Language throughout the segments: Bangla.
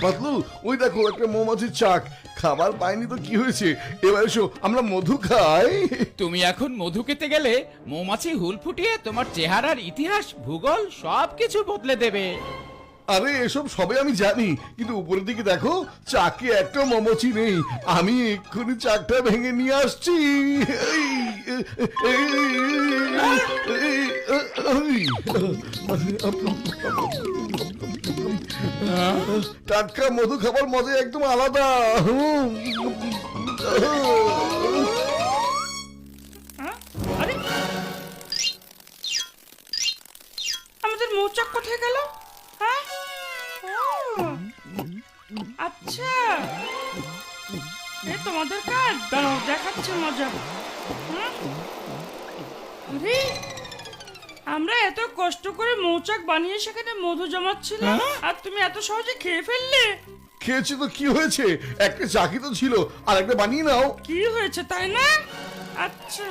পাতলু, ওই দেখো একটা মৌমাছির চাক। খাবার পাইনি তো কি হয়েছে, এবার এসো আমরা মধু খাই। তুমি এখন মধু খেতে গেলে মৌমাছি হুল ফুটিয়ে তোমার চেহারার ইতিহাস ভূগোল সবকিছু বদলে দেবে। আরে এসব সবে আমি জানি, কিন্তু উপরের দিকে দেখো চাকে একটা মৌমাছি নেই। আমি এক্ষুনি চাকটা ভেঙে নিয়ে আসছি। টাটকা মধু খাবার মজা একদম আলাদা। আরে আমাদের মৌচাক কোথায় গেল? হ্যাঁ, ও, আচ্ছা, এই তোমাদের কাজ। দাঁড়াও, দেখাচ্ছে মজা। আরে আমরা এত কষ্ট করে মৌচাক বানিয়ে সেখানে মধু জমাচ্ছিলাম, আর তুমি এত সহজে খেয়ে ফেললে। খেয়েছি তো কি হয়েছে, একটা চাকি তো ছিল, আর একটা বানিয়ে নাও। কি হয়েছে তাই না? আচ্ছা,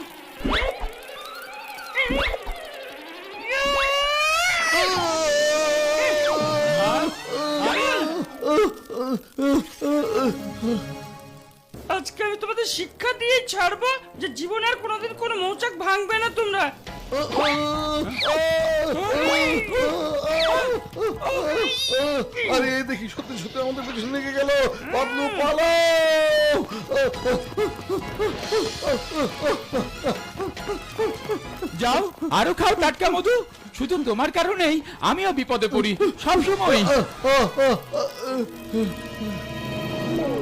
আজকে আমি তোমাদের শিক্ষা দিয়ে ছাড়বো যে জীবনে আর কোনোদিন কোনো মৌচাক ভাঙবে না তোমরা। আরে দেখি সত্যি সত্যি আমাদের পেছনে লেগে গেল। পাতলু পালাও। যাও আরো খাও টাটকা মধু। শুধু তোমার কারণেই আমিও বিপদে পড়ি সবসময়।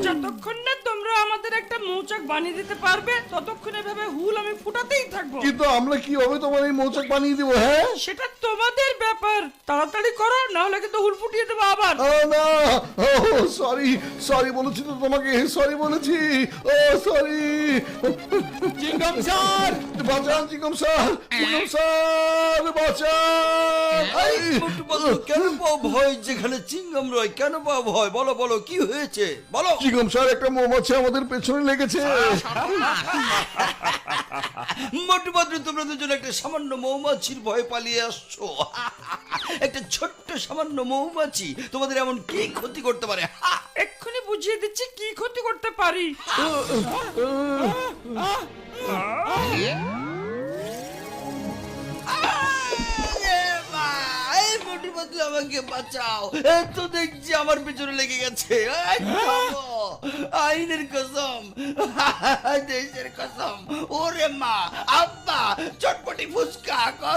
যতক্ষণ না তোমরা আমাদের একটা মৌচাক বানিয়ে দিতে পারবে ততক্ষণ এভাবে হুল আমি ফুটাতেই থাকবো। কিন্তু আমরা কিভাবে তোমার এই মৌচাক বানিয়ে দেবো? হ্যাঁ, সেটা তোমাদের ব্যাপার, তাড়াতাড়ি করো, না হলে কিন্তু হুল ফুটিয়ে দেবো আবার। না, সরি সরি বলেছি তো তোমাকে, সরি বলেছি। ও সরি। চিংগম স্যার, বাঁচান চিকম স্যার, চিকম স্যার বাঁচান। মোটু পাতলু, কেন পাও ভয় যেখানে চিংগাম রয়? কেন পাও ভয়? বলো বলো, কি হয়েছে বলো। চিকম স্যার, একটা মৌমাছি আমাদের পেছনে লেগেছে। মোটু পাতলু, তোমরা দুজন একটা সামান্য মৌমাছির ভয়ে পালিয়ে আসছো। একটা ছোট্ট সামান্য মৌমাছি তোমাদের এমন কি ক্ষতি করতে পারে? এক্ষুনি বুঝিয়ে দিচ্ছি কি ক্ষতি করতে পারি। এই মোটু পাতলু, আমাকে বাঁচাও। এই তো দেখছি আমার পেছনে লেগে গেছে। এই বাবা, আইনের কসম, দেশের কসম, ওরে মা, আব্বা, চটপটি ফুচকা।